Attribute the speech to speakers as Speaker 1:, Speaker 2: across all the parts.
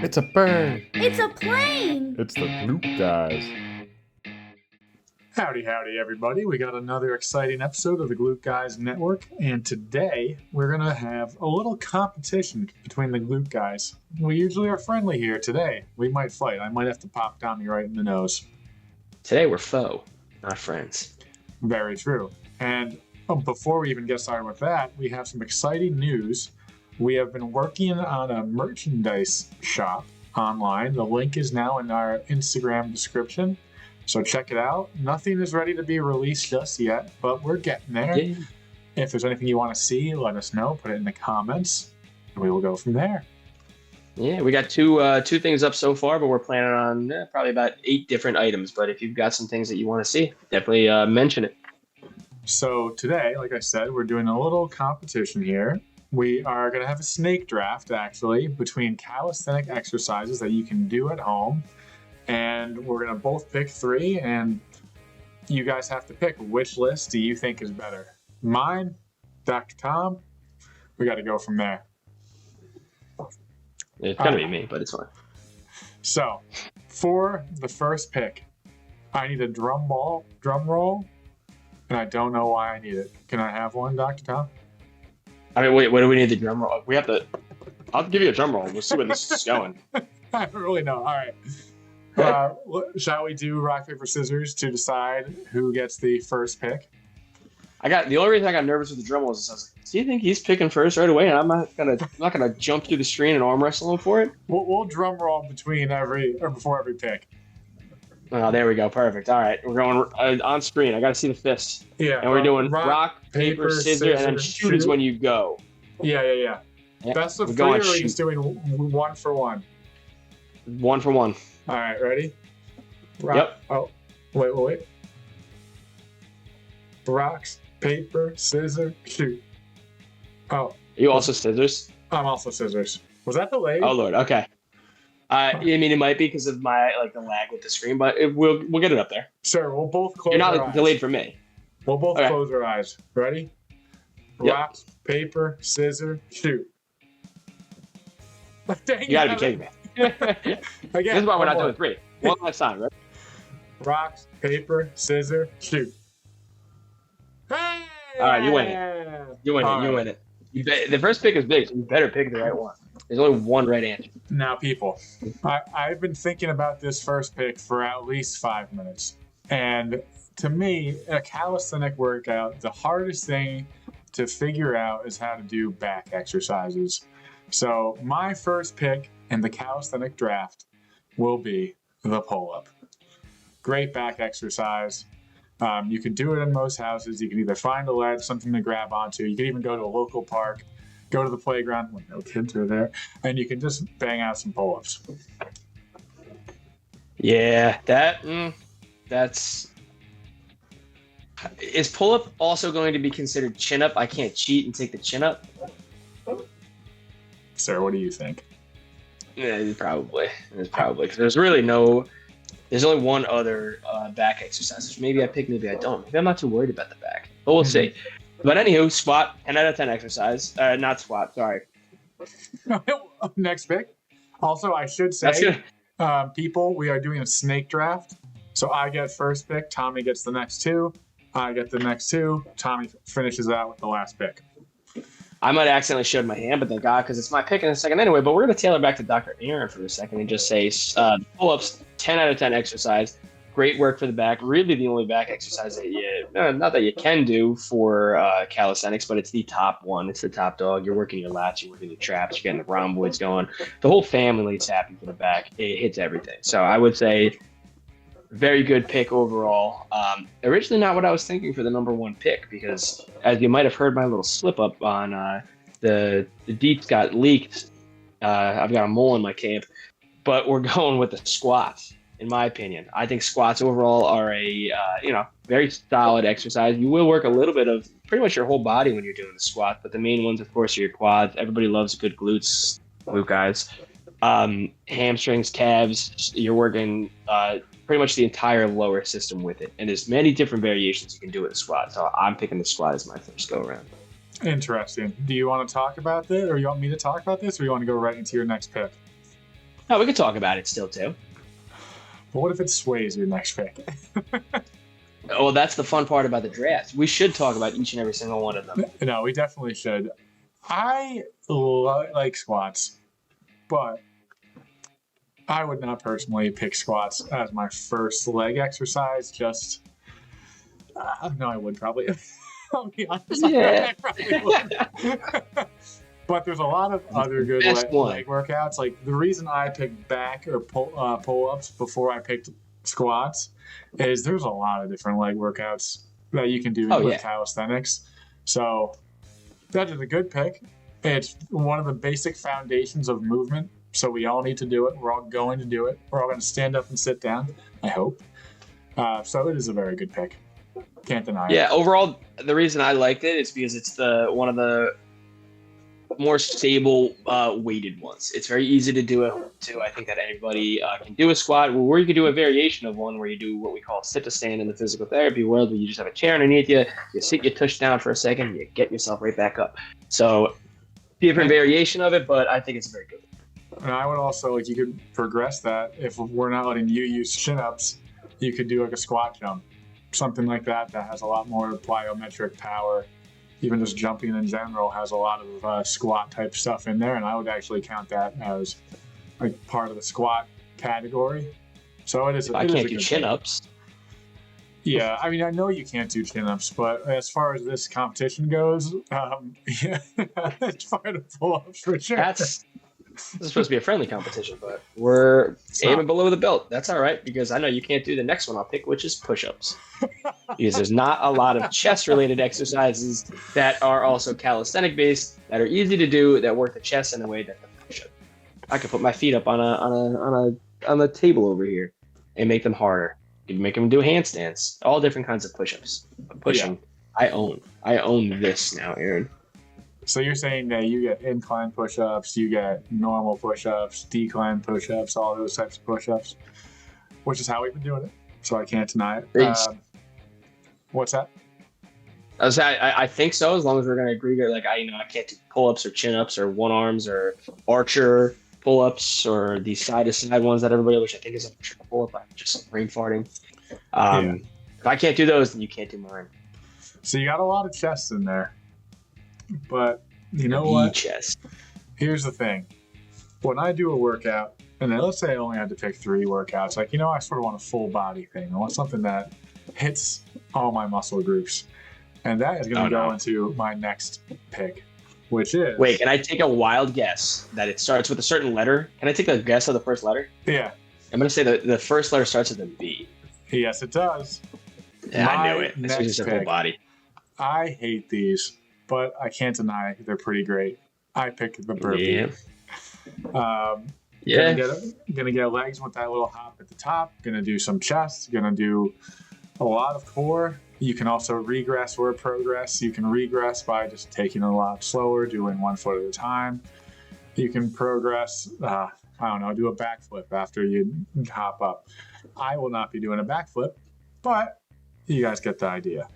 Speaker 1: It's a bird.
Speaker 2: It's a plane.
Speaker 1: It's the Glute Guys.
Speaker 3: Howdy, everybody. We got another exciting episode of the Glute Guys Network, and today we're going to have a little competition between the Glute Guys. We usually are friendly here. Today, we might fight. I might have to pop Tommy right in the nose.
Speaker 4: Today we're foe, not friends.
Speaker 3: Very true. And before we even get started with that, we have some exciting news. We have been working on a merchandise shop online. The link is now in our Instagram description. So check it out. Nothing is ready to be released just yet, but we're getting there.
Speaker 4: Yeah.
Speaker 3: If there's anything you want to see, let us know. Put it in the comments, and we will go from there.
Speaker 4: Yeah, we got two things up so far, but we're planning on probably about 8 different items. But if you've got some things that you want to see, definitely mention it.
Speaker 3: So today, like I said, we're doing a little competition here. We are going to have a snake draft, actually, between calisthenic exercises that you can do at home. And we're going to both pick 3, and you guys have to pick which list do you think is better. Mine, Dr. Tom, we got to go from there.
Speaker 4: It's going to be me, but it's fine.
Speaker 3: So, for the first pick, I need a drum roll, and I don't know why I need it. Can I have one, Dr. Tom?
Speaker 4: I mean, wait, what do we need the drum roll? We have to. I'll give you a drum roll. We'll see where this is going.
Speaker 3: I don't really know. All right. Shall we do rock, paper, scissors to decide who gets the first pick?
Speaker 4: The only reason I got nervous with the drum roll is I was like, do you think he's picking first right away? And I'm not gonna jump through the screen and arm wrestle him for it.
Speaker 3: We'll drum roll before every pick.
Speaker 4: Oh, there we go. Perfect. All right, we're going on screen. I got to see the fist.
Speaker 3: Yeah.
Speaker 4: And we're doing rock, paper, scissors, and then shoot is when you go.
Speaker 3: Yeah. Best of 3, or are we just doing 1 for 1?
Speaker 4: 1 for 1.
Speaker 3: All right, ready?
Speaker 4: Yep.
Speaker 3: Oh, wait. Rocks, paper, scissors, shoot. Oh.
Speaker 4: You also scissors?
Speaker 3: I'm also scissors. Was that delayed?
Speaker 4: Oh, Lord. Okay. I mean, it might be because of my the lag with the screen, but we'll get it up there.
Speaker 3: Sure, we'll both close
Speaker 4: You're
Speaker 3: our
Speaker 4: not
Speaker 3: eyes.
Speaker 4: delayed for me.
Speaker 3: We'll both close our eyes. Ready?
Speaker 4: Yep.
Speaker 3: Rocks, paper, scissors, shoot. Dang,
Speaker 4: You gotta be kidding me.
Speaker 3: Again,
Speaker 4: This is why we're not doing 3. One last time, right?
Speaker 3: Rocks, paper, scissors, shoot. Hey!
Speaker 4: All right, you win it. You win it. The first pick is big, so you better pick the right one. There's only one right answer.
Speaker 3: Now, people, I've been thinking about this first pick for at least 5 minutes. And to me, a calisthenic workout, the hardest thing to figure out is how to do back exercises. So my first pick in the calisthenic draft will be the pull-up. Great back exercise. You can do it in most houses. You can either find a ledge, something to grab onto. You can even go to a local park, go to the playground when no kids are there, and you can just bang out some pull-ups.
Speaker 4: Yeah, that's... Is pull-up also going to be considered chin-up? I can't cheat and take the chin-up?
Speaker 3: Sir, what do you think?
Speaker 4: Yeah, probably. Because there's only one other back exercise, which maybe I pick, maybe I don't. Maybe I'm not too worried about the back, but we'll see. But anywho, squat, 10 out of 10 exercise. Not squat, sorry.
Speaker 3: Next pick. Also, I should say, people, we are doing a snake draft. So I get first pick, Tommy gets the next 2. I get the next 2. Tommy finishes out with the last pick.
Speaker 4: I might have accidentally showed my hand, but thank God, because it's my pick in a second anyway. But we're going to tailor back to Dr. Aaron for a second and just say pull-ups, 10 out of 10 exercise. Great work for the back. Really the only back exercise that not that you can do for calisthenics, but it's the top one. It's the top dog. You're working your lats, you're working your traps, you're getting the rhomboids going. The whole family's happy for the back. It hits everything. So I would say very good pick overall. Originally not what I was thinking for the number 1 pick, because as you might have heard my little slip up on the deets got leaked. I've got a mole in my camp, but we're going with the squats. In my opinion, I think squats overall are a very solid exercise. You will work a little bit of pretty much your whole body when you're doing the squat, but the main ones, of course, are your quads. Everybody loves good glute guys. Hamstrings, calves. You're working pretty much the entire lower system with it, and there's many different variations you can do with the squat. So I'm picking the squat as my first go around.
Speaker 3: Interesting. Do you want to talk about this, or you want me to talk about this, or you want to go right into your next pick?
Speaker 4: No, we could talk about it still too.
Speaker 3: But what if it sways your next pick?
Speaker 4: Well, that's the fun part about the draft. We should talk about each and every single one of them.
Speaker 3: No, we definitely should. I like squats, but I would not personally pick squats as my first leg exercise. No, I would probably. I'll be honest.
Speaker 4: Yeah.
Speaker 3: I probably would. But there's a lot of other good leg workouts. Like the reason I picked back or pull-ups before I picked squats is there's a lot of different leg workouts that you can do with calisthenics. So that is a good pick. It's one of the basic foundations of movement. So we all need to do it. We're all going to do it. We're all going to stand up and sit down, I hope. So it is a very good pick. Can't deny it.
Speaker 4: Yeah, overall, the reason I liked it is because it's one of the more stable weighted ones. It's very easy to do it too. I think that anybody can do a squat, or you can do a variation of one where you do what we call sit to stand in the physical therapy world, where you just have a chair underneath you, you sit, you tush down for a second, you get yourself right back up. So different variation of it, but I think it's very good.
Speaker 3: And I would also, you could progress that. If we're not letting you use chin-ups, you could do like a squat jump, something like that has a lot more plyometric power. Even just jumping in general has a lot of squat type stuff in there, and I would actually count that as like part of the squat category. So it is.
Speaker 4: I can't do chin-ups.
Speaker 3: Yeah, I mean, I know you can't do chin-ups, but as far as this competition goes, yeah, it's part of pull-ups for sure.
Speaker 4: This is supposed to be a friendly competition, but we're aiming below the belt. That's all right, because I know you can't do the next one I'll pick, which is push-ups. Because there's not a lot of chest-related exercises that are also calisthenic-based, that are easy to do, that work the chest in a way that the push-up. I could put my feet up on the table over here and make them harder. You can make them do handstands, all different kinds of push-ups. Pushing, yeah. I own this now, Aaron.
Speaker 3: So you're saying that you get incline push-ups, you get normal push-ups, decline push-ups, all those types of push-ups, which is how we've been doing it. So I can't deny it. What's that?
Speaker 4: I think so, as long as we're going to agree that I can't do pull-ups or chin-ups or one arms or archer pull-ups or these side-to-side ones that everybody, which I think is a triple pull-up. I'm just brain farting. If I can't do those, then you can't do mine.
Speaker 3: So you got a lot of chests in there. But you know what?
Speaker 4: Chest.
Speaker 3: Here's the thing. When I do a workout, and then let's say I only had to pick 3 workouts, I sort of want a full body thing. I want something that hits all my muscle groups. And that is going to go into my next pick, which is...
Speaker 4: Wait, can I take a wild guess that it starts with a certain letter? Can I take a guess of the first letter?
Speaker 3: Yeah.
Speaker 4: I'm going to say the first letter starts with a B.
Speaker 3: Yes, it does.
Speaker 4: Yeah, I knew it. This was just a full body.
Speaker 3: I hate these, but I can't deny they're pretty great. I picked the burpee.
Speaker 4: Yeah.
Speaker 3: Gonna get legs with that little hop at the top. Gonna do some chest. Gonna do a lot of core. You can also regress or progress. You can regress by just taking it a lot slower, doing 1 foot at a time. You can progress, do a backflip after you hop up. I will not be doing a backflip, but you guys get the idea.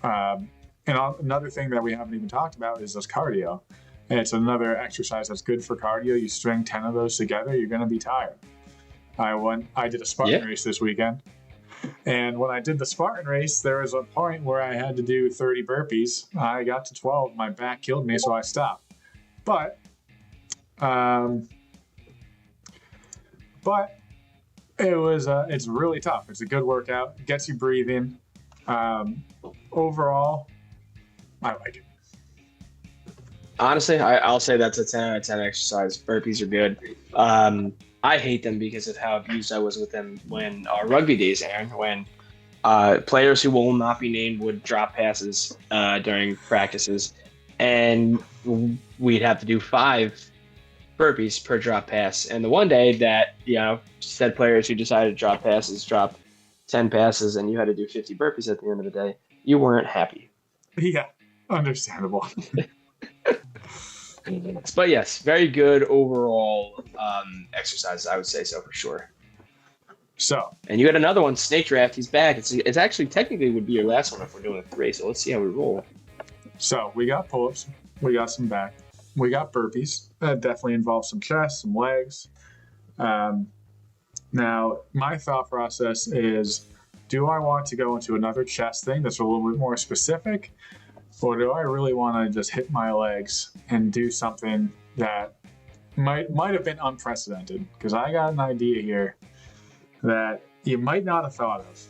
Speaker 3: And another thing that we haven't even talked about is this cardio. And it's another exercise that's good for cardio. You string 10 of those together, you're going to be tired. I did a Spartan race this weekend. And when I did the Spartan race, there was a point where I had to do 30 burpees. I got to 12. My back killed me, so I stopped. But it's really tough. It's a good workout. It gets you breathing. Overall, I like it.
Speaker 4: Honestly, I'll say that's a 10 out of 10 exercise. Burpees are good. I hate them because of how abused I was with them when our rugby days, Aaron, when players who will not be named would drop passes during practices, and we'd have to do 5 burpees per drop pass. And the one day that, said players who decided to drop passes dropped 10 passes and you had to do 50 burpees at the end of the day, you weren't happy.
Speaker 3: Yeah, understandable.
Speaker 4: But yes, very good overall exercises, I would say so for sure.
Speaker 3: So,
Speaker 4: and you had another one, snake draft. He's back. It's actually technically would be your last one if we're doing a 3. So let's see how we roll.
Speaker 3: So we got pull-ups, we got some back, we got burpees. That definitely involves some chest, some legs. Now, my thought process is, do I want to go into another chest thing that's a little bit more specific, or do I really want to just hit my legs and do something that might have been unprecedented? Because I got an idea here that you might not have thought of,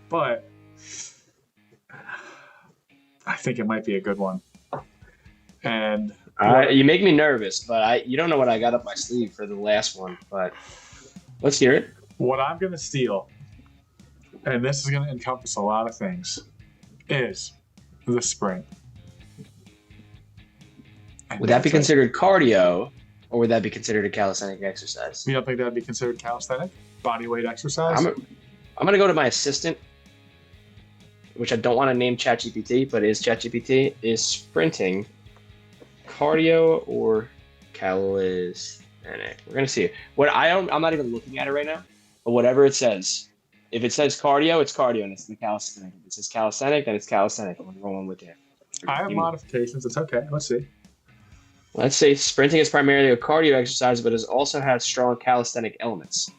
Speaker 3: but I think it might be a good one. And
Speaker 4: you make me nervous, but you don't know what I got up my sleeve for the last one, but let's hear it.
Speaker 3: What I'm going to steal, and this is going to encompass a lot of things, is the sprint. And
Speaker 4: would that be considered cardio, or would that be considered a calisthenic exercise?
Speaker 3: You don't think that would be considered calisthenic? Bodyweight exercise?
Speaker 4: I'm going to go to my assistant, which I don't want to name ChatGPT, but is ChatGPT, is sprinting cardio or calisthenic? We're going to see. I'm not even looking at it right now, but whatever it says, if it says cardio, it's cardio, and it's the calisthenic. If it says calisthenic, then it's calisthenic. I'm going with it.
Speaker 3: I have modifications. It's okay. Let's see.
Speaker 4: Let's say sprinting is primarily a cardio exercise, but it also has strong calisthenic elements.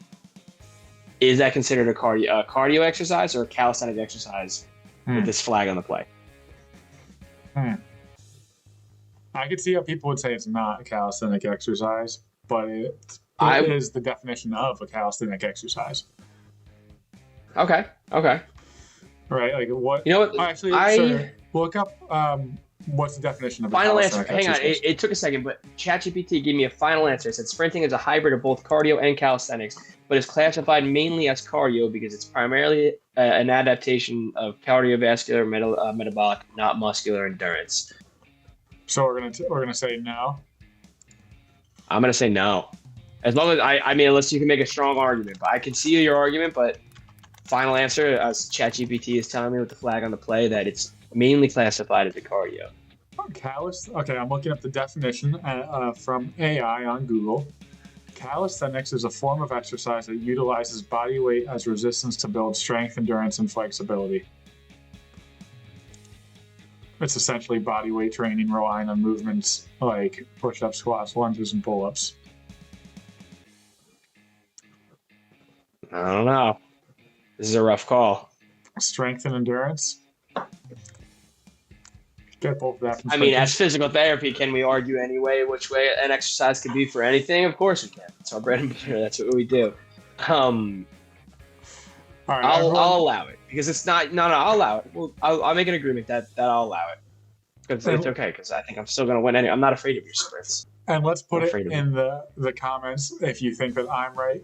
Speaker 4: Is that considered a cardio exercise or a calisthenic exercise with this flag on the play?
Speaker 3: I could see how people would say it's not a calisthenic exercise, but it is the definition of a calisthenic exercise.
Speaker 4: Okay.
Speaker 3: Right? Like what?
Speaker 4: You know what?
Speaker 3: Actually, look up what's the definition of a
Speaker 4: final answer.
Speaker 3: calisthenic
Speaker 4: Hang
Speaker 3: exercise.
Speaker 4: on, it took a second, but ChatGPT gave me a final answer. It said sprinting is a hybrid of both cardio and calisthenics, but is classified mainly as cardio because it's primarily an adaptation of cardiovascular metabolic, not muscular endurance.
Speaker 3: So we're gonna say no.
Speaker 4: I'm gonna say no. As long as I mean, unless you can make a strong argument, but I can see your argument. But final answer, as ChatGPT is telling me with the flag on the play, that it's mainly classified as a cardio.
Speaker 3: Okay, I'm looking up the definition from AI on Google. Calisthenics is a form of exercise that utilizes body weight as resistance to build strength, endurance, and flexibility. It's essentially body weight training relying on movements like push-ups, squats, lunges, and pull-ups.
Speaker 4: I don't know. This is a rough call.
Speaker 3: Strength and endurance. Get both of that.
Speaker 4: I mean, as physical therapy, can we argue anyway which way an exercise could be for anything? Of course we can. It's our bread and butter. That's what we do.
Speaker 3: All right,
Speaker 4: I'll allow it because it's not. No, I'll allow it. Well, I'll make an agreement that I'll allow it. It's okay because I think I'm still going to win anyway. I'm not afraid of your sprints.
Speaker 3: And let's put it in the comments if you think that I'm right,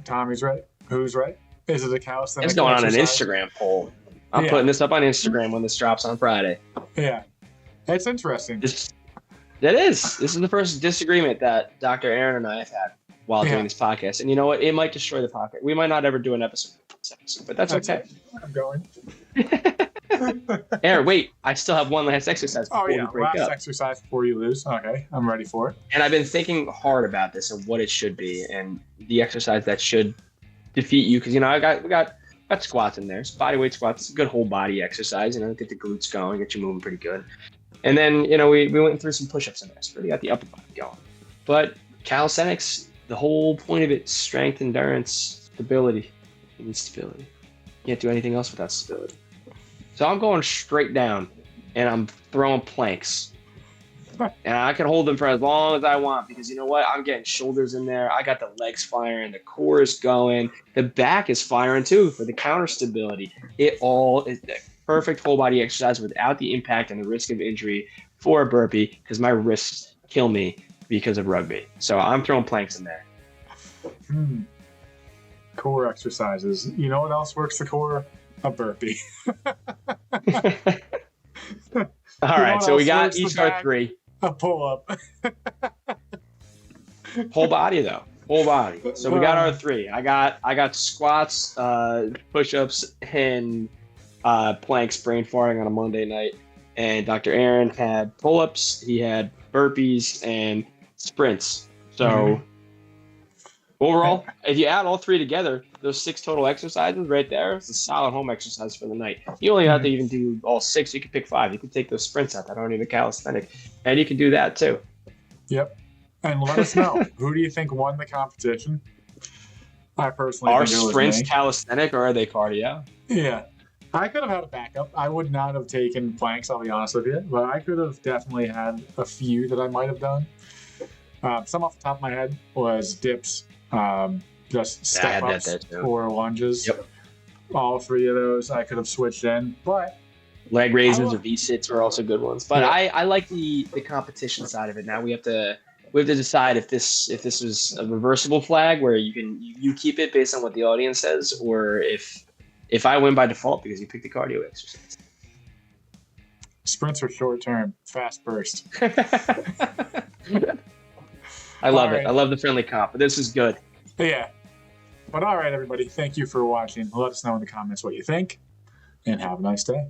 Speaker 3: Tommy's right, who's right. Is it a calisthenic?
Speaker 4: It's going
Speaker 3: exercise?
Speaker 4: on an Instagram poll. I'm putting this up on Instagram when this drops on Friday.
Speaker 3: Yeah, it's interesting.
Speaker 4: This is the first disagreement that Dr. Aaron and I have had while doing this podcast. And you know what? It might destroy the podcast. We might not ever do an episode, but that's okay.
Speaker 3: I'm going.
Speaker 4: Aaron, wait. I still have one last exercise before we break
Speaker 3: last
Speaker 4: up.
Speaker 3: Exercise before you lose. Okay, I'm ready for it.
Speaker 4: And I've been thinking hard about this and what it should be and the exercise that should defeat you. Because, we got squats in there. So bodyweight squats, good whole body exercise. Get the glutes going, get you moving pretty good. And then, we went through some push-ups in there. So really got the upper body going. But calisthenics, the whole point of it, strength, endurance, stability. You need stability. You can't do anything else without stability. So I'm going straight down, and I'm throwing planks. And I can hold them for as long as I want because you know what? I'm getting shoulders in there. I got the legs firing. The core is going. The back is firing too for the counter stability. It all is the perfect whole body exercise without the impact and the risk of injury for a burpee because my wrists kill me because of rugby. So I'm throwing planks in there.
Speaker 3: Core exercises. You know what else works the core? A burpee.
Speaker 4: All right, so we got each our three.
Speaker 3: A pull-up.
Speaker 4: Whole body though. Whole body. So we got our three. I got squats, push-ups, and planks brain farting on a Monday night. And Dr. Aaron had pull-ups, he had burpees, and sprints. So overall, if you add all three together, those 6 total exercises right there, it's a solid home exercise for the night. You only have to even do all 6. You can pick 5. You can take those sprints out that aren't even calisthenic, and you can do that too.
Speaker 3: Yep. And let us know, who do you think won the competition? I personally
Speaker 4: Are
Speaker 3: think it was
Speaker 4: sprints
Speaker 3: me.
Speaker 4: calisthenic or are they cardio?
Speaker 3: Yeah. I could have had a backup. I would not have taken planks, I'll be honest with you, but I could have definitely had a few that I might have done. Some off the top of my head was dips, just step ups or lunges.
Speaker 4: Yep.
Speaker 3: All three of those I could have switched in, but
Speaker 4: Leg raises or V-sits are also good ones. But
Speaker 3: Yeah.
Speaker 4: I like the competition side of it. Now we have to decide if this was a reversible flag where you keep it based on what the audience says, or if I win by default because you pick the cardio exercise.
Speaker 3: sprints are short term, fast burst.
Speaker 4: I love
Speaker 3: All
Speaker 4: it.
Speaker 3: right.
Speaker 4: I love the friendly comp. But this is good.
Speaker 3: Yeah. But all right, everybody, thank you for watching. Let us know in the comments what you think, and have a nice day.